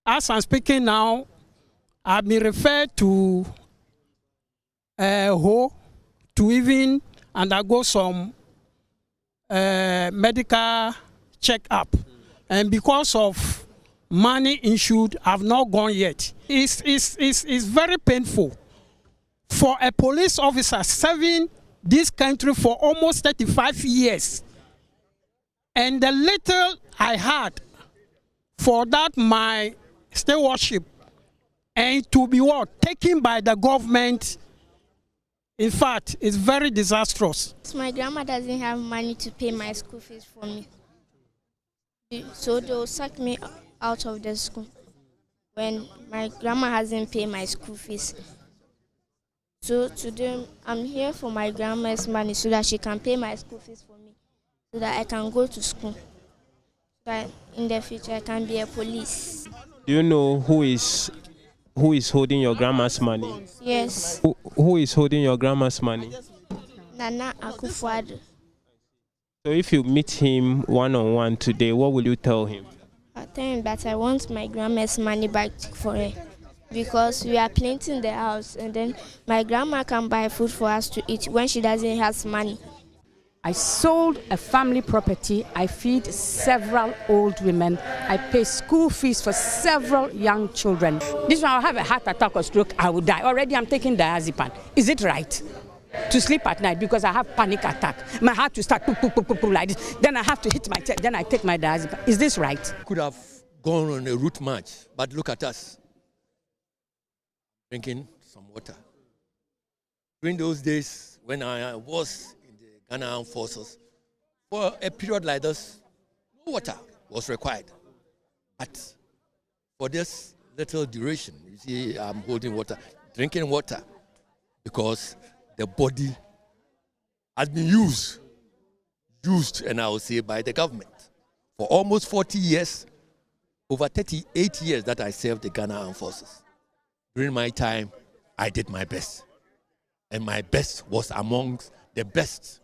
As I'm speaking now, I've been referred to Ho to even undergo some medical check-up. And because of money issued, I've not gone yet. It's very painful for a police officer serving this country for almost 35 years. And the little I had for that my stewardship, and to be taken by the government, in fact, it's very disastrous. My grandma doesn't have money to pay my school fees for me. So they'll sack me out of the school when my grandma hasn't paid my school fees. So today I'm here for my grandma's money so that she can pay my school fees for me, so that I can go to school. That in the future I can be a police. Do you know who is holding your grandma's money? Yes. Who is holding your grandma's money? Nana Akufo-Addo. So if you meet him one-on-one today, what will you tell him? I'll tell him that I want my grandma's money back for her, because we are planting the house and then my grandma can buy food for us to eat when she doesn't have money. I sold a family property. I feed several old women. I pay school fees for several young children. This one, I'll have a heart attack or stroke, I will die. Already I'm taking diazepam. Is it right to sleep at night because I have panic attack? My heart will start like this. Then I have to hit my chest. Then I take my diazepam. Is this right? Could have gone on a route march, but look at us. Drinking some water. During those days when I was in the Ghana Armed Forces, for a period like this, no water was required. But for this little duration, you see, I'm holding water, drinking water, because the body has been used, and I will say by the government. For almost 40 years, over 38 years that I served the Ghana Armed Forces. During my time, I did my best. And my best was amongst the best,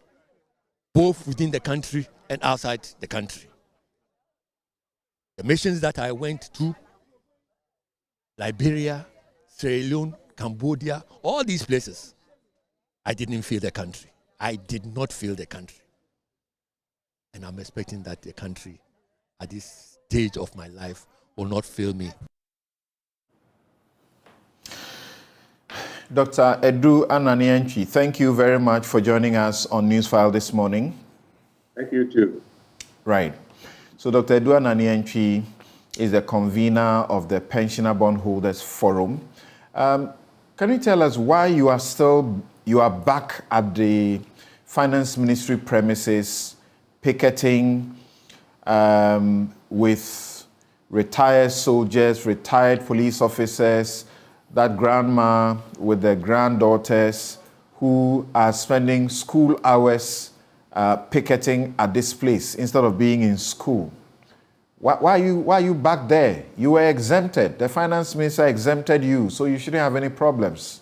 both within the country and outside the country. The missions that I went to, Liberia, Sierra Leone, Cambodia, all these places, I didn't feel the country. I did not feel the country. And I'm expecting that the country, at this stage of my life, will not fail me. Dr. Edu Ananianchi, thank you very much for joining us on Newsfile this morning. Thank you too. Right. So Dr. Edu Ananianchi is the convener of the Pensioner Bondholders Forum. Can you tell us why you are back at the Finance Ministry premises picketing with retired soldiers, retired police officers, that grandma with the granddaughters who are spending school hours picketing at this place instead of being in school? Why are you back there? You were exempted. The finance minister exempted you, so you shouldn't have any problems.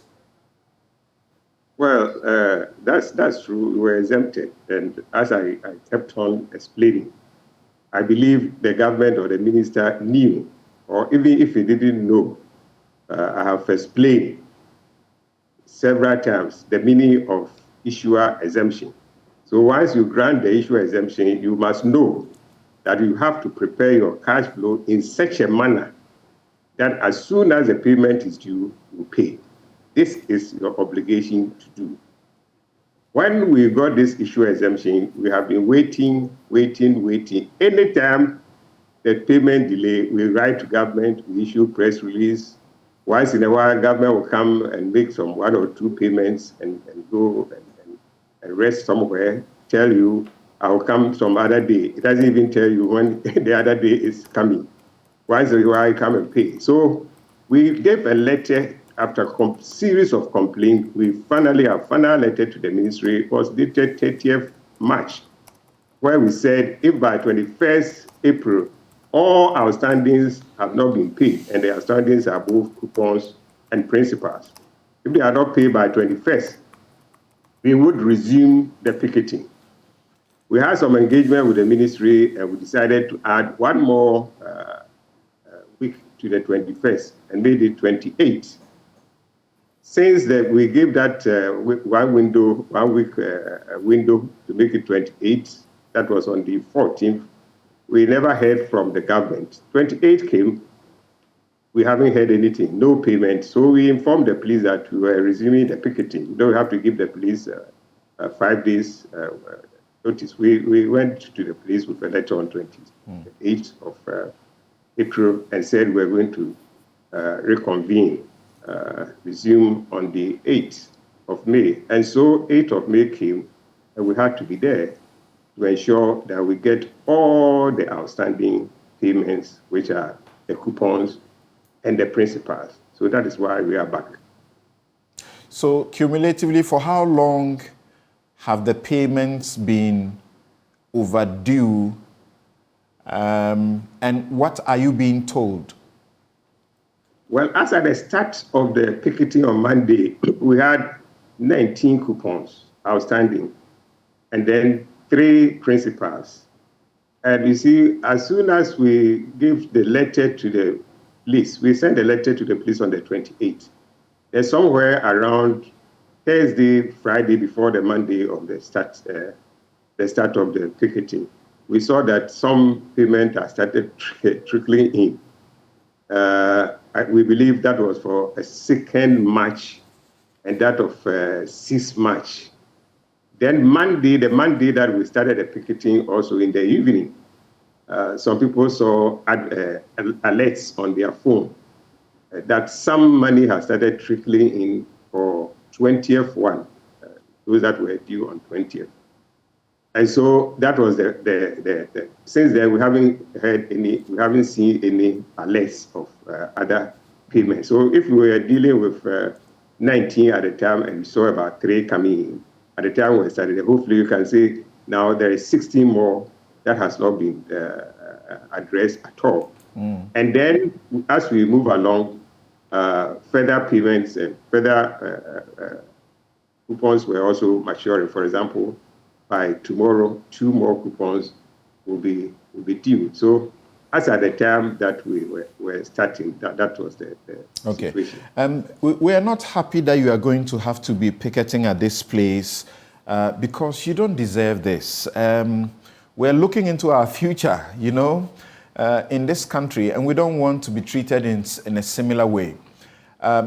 Well, that's true. We were exempted. And as I kept on explaining, I believe the government or the minister knew, or even if he didn't know, I have explained several times the meaning of issuer exemption. So once you grant the issuer exemption, you must know that you have to prepare your cash flow in such a manner that as soon as the payment is due, you pay. This is your obligation to do. When we got this issuer exemption, we have been waiting. Anytime the payment delay, we write to government, we issue press release. Once in a while, government will come and make some 1 or 2 payments and go and rest somewhere, tell you, I will come some other day. It doesn't even tell you when the other day is coming. Once in a while, come and pay. So we gave a letter after a series of complaints. We finally have a final letter to the ministry. It was dated 30th March, where we said if by 21st April, all outstandings have not been paid, and the outstandings are both coupons and principals. If they are not paid by 21st, we would resume the picketing. We had some engagement with the ministry, and we decided to add one more week to the 21st and made it 28. Since that we gave that 1 week window to make it 28, that was on the 14th, we never heard from the government. 28 came, we haven't heard anything, no payment. So we informed the police that we were resuming the picketing. You don't have to give the police 5 days notice. We went to the police with a letter on 28th of April and said we're going to reconvene, resume on the 8th of May. And so 8th of May came, and we had to be there to ensure that we get all the outstanding payments, which are the coupons and the principals. So that is why we are back. So cumulatively, for how long have the payments been overdue, and what are you being told? Well, as at the start of the picketing on Monday, we had 19 coupons outstanding, and then 3 principals. And you see, as soon as we gave the letter to the police, we sent a letter to the police on the 28th. There's somewhere around Thursday, Friday, before the Monday of the start of the picketing, we saw that some payment has started trickling in. We believe that was for a 2nd March and that of 6th March. Then Monday, the Monday that we started the picketing, also in the evening, some people saw alerts on their phone that some money has started trickling in for 20th one, those that were due on 20th. And so that was the since then we haven't seen any alerts of other payments. So if we were dealing with 19 at the time and we saw about 3 coming in, at the time we started, hopefully you can say now there is 16 more that has not been addressed at all. And then as we move along, further payments and further coupons were also maturing. For example, by tomorrow, 2 more coupons will be due. So as at the time that we were starting, that was the situation. We are not happy that you are going to have to be picketing at this place because you don't deserve this. We're looking into our future, you know, in this country, and we don't want to be treated in a similar way.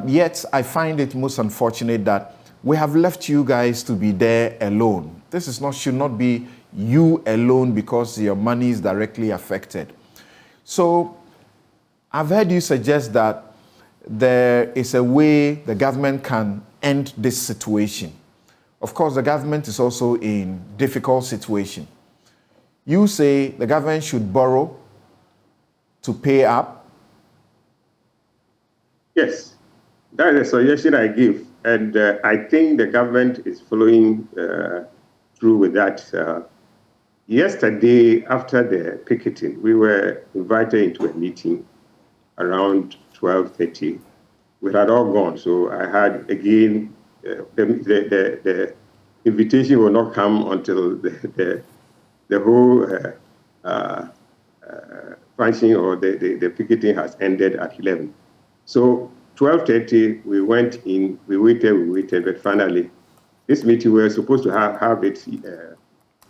Yet, I find it most unfortunate that we have left you guys to be there alone. This should not be you alone because your money is directly affected. So, I've heard you suggest that there is a way the government can end this situation. Of course, the government is also in a difficult situation. You say the government should borrow to pay up? Yes, that is a suggestion I give. And I think the government is following through with that. Yesterday, after the picketing, we were invited into a meeting around 12:30. We had all gone, so I had, again, the invitation will not come until the whole function or the picketing has ended at 11. So 12:30, we went in, we waited, but finally, this meeting we were supposed to have it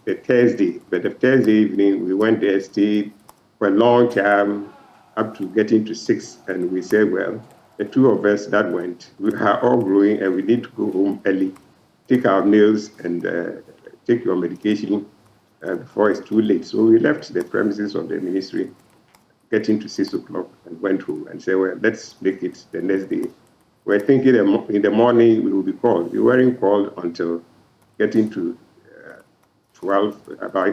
the Thursday, but the Thursday evening, we went there, stayed for a long time, up to getting to 6, and we said, well, the 2 of us that went, we are all growing, and we need to go home early, take our meals, and take your medication before it's too late. So we left the premises of the ministry, getting to 6 o'clock, and went home and said, well, let's make it the next day. We're thinking in the morning we will be called. We weren't called until getting to 12, by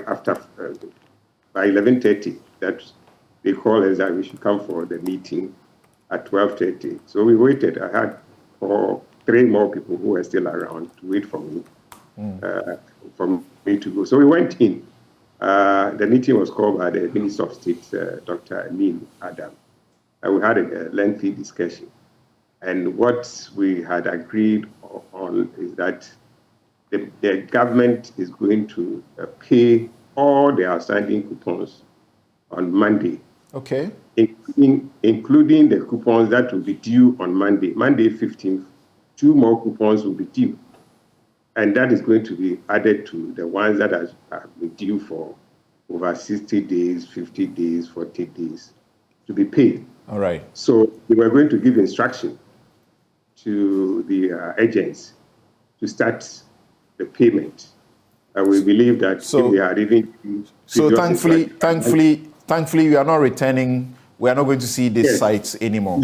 11:30, that they called us that we should come for the meeting at 12:30. So we waited. I had 3 more people who were still around to wait for me, for me to go. So we went in. The meeting was called by the Minister of State, Dr. Amin Adam. We had a lengthy discussion. And what we had agreed on is that the government is going to pay all the outstanding coupons on Monday. Okay. Including the coupons that will be due on Monday. Monday 15th, 2 more coupons will be due. And that is going to be added to the ones that have been due for over 60 days, 50 days, 40 days to be paid. All right. So we were going to give instruction to the agents to start the payment. We believe that if they are even... So thankfully, we are not returning. We are not going to see these sites anymore.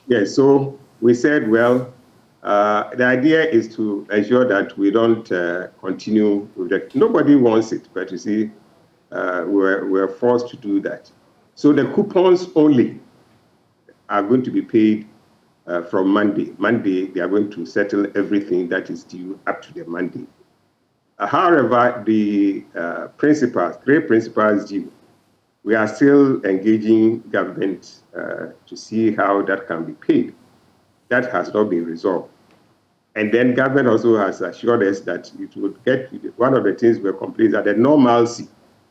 Yes. So we said, well, the idea is to ensure that we don't continue with that. Nobody wants it, but you see, we're forced to do that. So the coupons only are going to be paid from Monday. Monday, they are going to settle everything that is due up to the Monday. However, the three principals due, we are still engaging government to see how that can be paid. That has not been resolved. And then government also has assured us that it would get, one of the things we're complaining that the normalcy,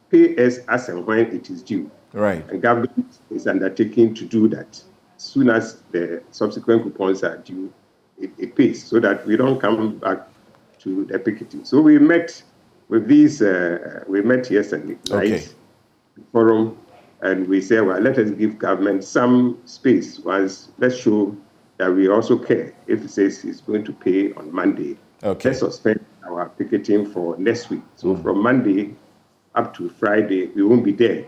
pay us as and when it is due. Right. And government is undertaking to do that. As soon as the subsequent coupons are due, it pays, so that we don't come back to the picketing. So we met with these, we met yesterday night, forum, and we said, well, let us give government some space. Let's show that we also care. If it says it's going to pay on Monday, let's suspend our picketing for next week. So from Monday up to Friday, we won't be there.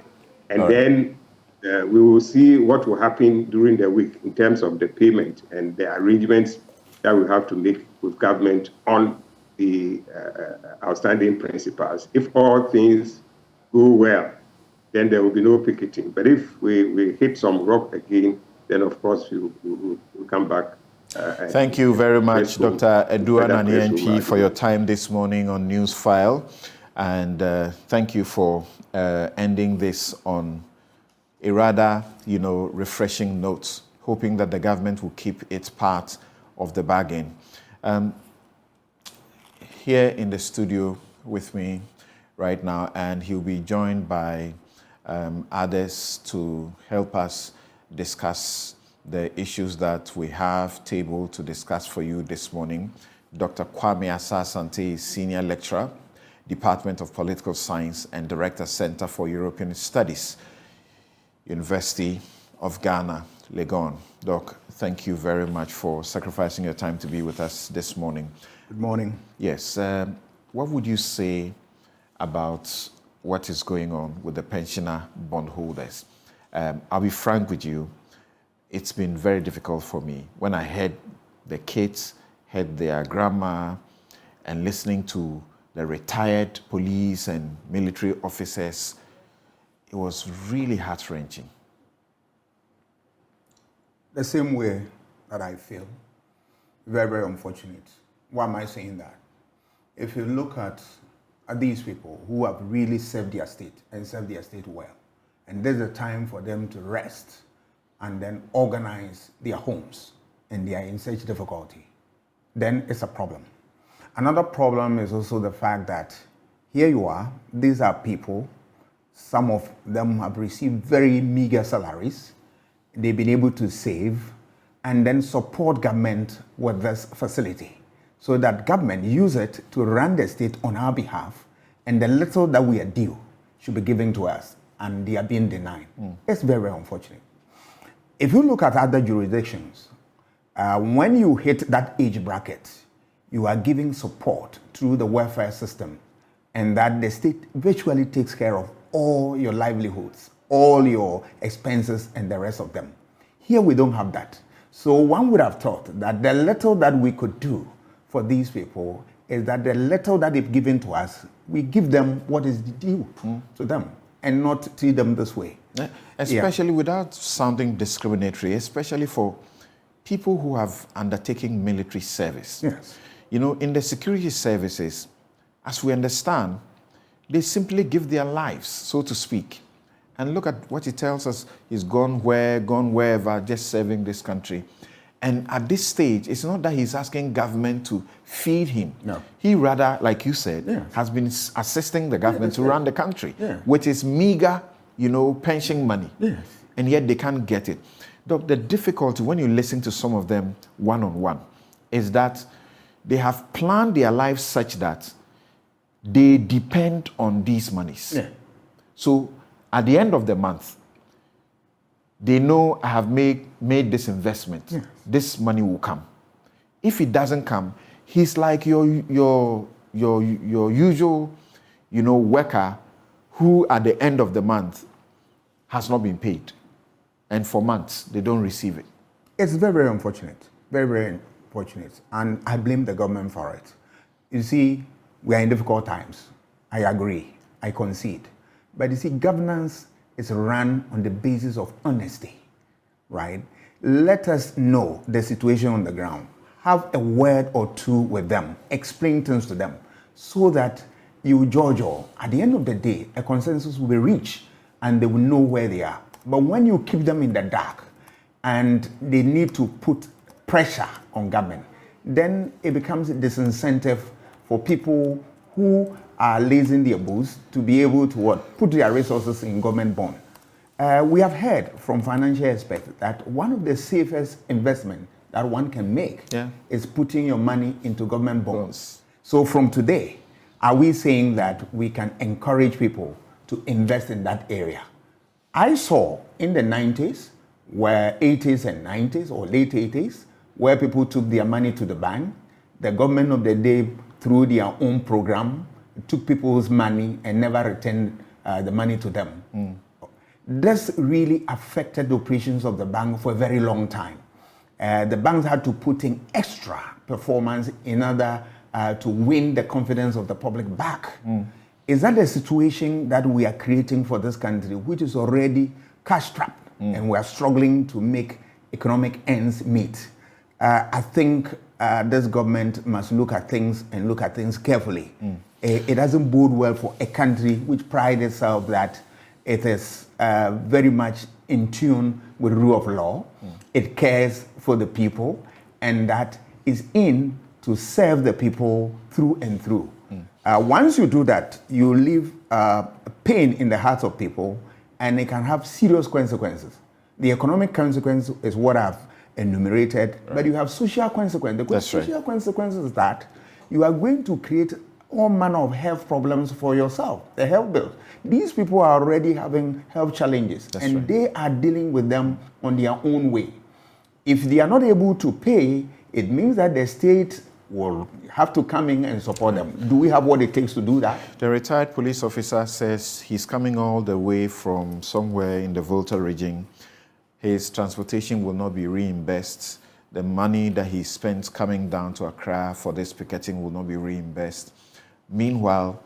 And then we will see what will happen during the week in terms of the payment and the arrangements that we have to make with government on the outstanding principals. If all things go well, then there will be no picketing. But if we hit some rock again, then of course we'll come back. Thank you very much, Dr. Edouard Nani, for your time this morning on Newsfile. And thank you for ending this on a rather, refreshing note, hoping that the government will keep its part of the bargain. Here in the studio with me right now, and he'll be joined by others to help us discuss the issues that we have tabled to discuss for you this morning. Dr. Kwame Asah-Asante is Senior Lecturer, Department of Political Science and Director, Center for European Studies, University of Ghana, Legon. Doc, thank you very much for sacrificing your time to be with us this morning. Good morning. Yes. What would you say about what is going on with the pensioner bondholders? I'll be frank with you. It's been very difficult for me. When I heard the kids, heard their grandma, and listening to the retired police and military officers, it was really heart-wrenching. The same way that I feel. Very, very unfortunate. Why am I saying that? If you look at these people who have really served their state and served their state well, and there's a time for them to rest and then organize their homes, and they are in such difficulty, then it's a problem. Another problem is also the fact that here you are, these are people, some of them have received very meager salaries, they've been able to save and then support government with this facility so that government use it to run the state on our behalf, and the little that we are due should be given to us, and they are being denied. It's very, very unfortunate. If you look at other jurisdictions, when you hit that age bracket, you are giving support through the welfare system, and that the state virtually takes care of all your livelihoods, all your expenses, and the rest of them. Here we don't have that. So one would have thought that the little that we could do for these people is that the little that they've given to us, we give them what is due to them, and not treat them this way. Especially without sounding discriminatory, especially for people who have undertaken military service. Yes. In the security services, as we understand, they simply give their lives, so to speak. And look at what he tells us, he's gone wherever, just serving this country. And at this stage, it's not that he's asking government to feed him. No. He rather, like you said, has been assisting the government to run the country with his meager, pension money. Yes. and yet they can't get it. The difficulty when you listen to some of them one-on-one is that they have planned their lives such that they depend on these monies. Yeah. So at the end of the month, they know I have made this investment. Yeah. This money will come. If it doesn't come, he's like your usual, worker who at the end of the month has not been paid. And for months, they don't receive it. It's very, very unfortunate. Very, very unfortunate. And I blame the government for it. You see, we are in difficult times. I agree. I concede. But you see, governance is run on the basis of honesty, right? Let us know the situation on the ground. Have a word or two with them. Explain things to them so that you judge all. At the end of the day, a consensus will be reached and they will know where they are. But when you keep them in the dark and they need to put pressure on government, then it becomes a disincentive for people who are lazing their boots to be able to put their resources in government bond. We have heard from financial experts that one of the safest investments that one can make is putting your money into government bonds. So from today, are we saying that we can encourage people to invest in that area? I saw in the 90s, where 80s and 90s or late 80s, where people took their money to the bank, the government of the day, through their own program, took people's money and never returned the money to them. This really affected the operations of the bank for a very long time. The banks had to put in extra performance in order to win the confidence of the public back. Is that the situation that we are creating for this country, which is already cash-strapped, and we are struggling to make economic ends meet? I think this government must look at things and look at things carefully. It doesn't bode well for a country which prides itself that it is very much in tune with the rule of law. It cares for the people, and that is in to serve the people through and through. Once you do that, you leave pain in the hearts of people, and it can have serious consequences. The economic consequence is what I've enumerated, but you have social consequences. The social consequences is that you are going to create all manner of health problems for yourself, the health bills. These people are already having health challenges, and they are dealing with them on their own way. If they are not able to pay, it means that the state will have to come in and support them. Do we have what it takes to do that? The retired police officer says he's coming all the way from somewhere in the Volta region. His transportation will not be reimbursed. The money that he spent coming down to Accra for this picketing will not be reimbursed. Meanwhile,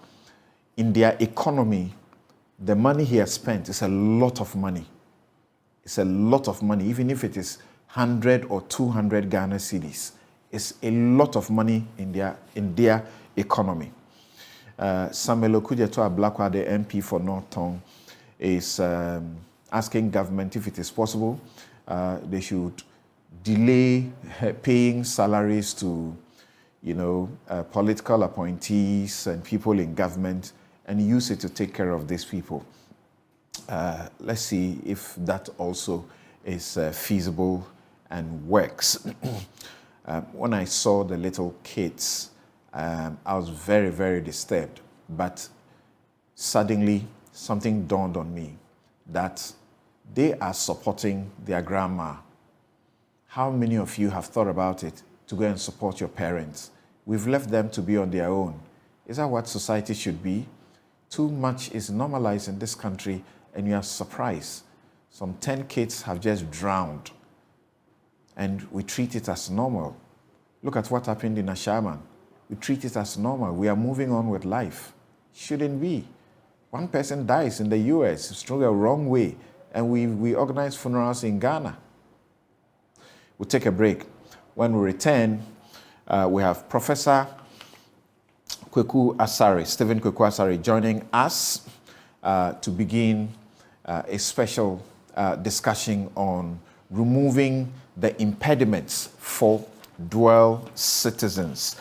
in their economy, the money he has spent is a lot of money. It's a lot of money, even if it is 100 or 200 Ghana cedis. It's a lot of money in their economy. Samuel Okudzeto Ablakwa, the MP for North Tongue, is asking government if it is possible, they should delay paying salaries to, political appointees and people in government and use it to take care of these people. Let's see if that also is feasible and works. When I saw the little kids, I was very, very disturbed. But suddenly, something dawned on me that they are supporting their grandma. How many of you have thought about it to go and support your parents? We've left them to be on their own. Is that what society should be? Too much is normalized in this country, and you are surprised. Some 10 kids have just drowned, and we treat it as normal. Look at what happened in Ashaman. We treat it as normal. We are moving on with life. Shouldn't we? One person dies in the US, it's through a wrong way, and we organize funerals in Ghana. We'll take a break. When we return, we have Professor Kweku Asare, Stephen Kweku Asare, joining us to begin a special discussion on removing the impediments for dual citizens.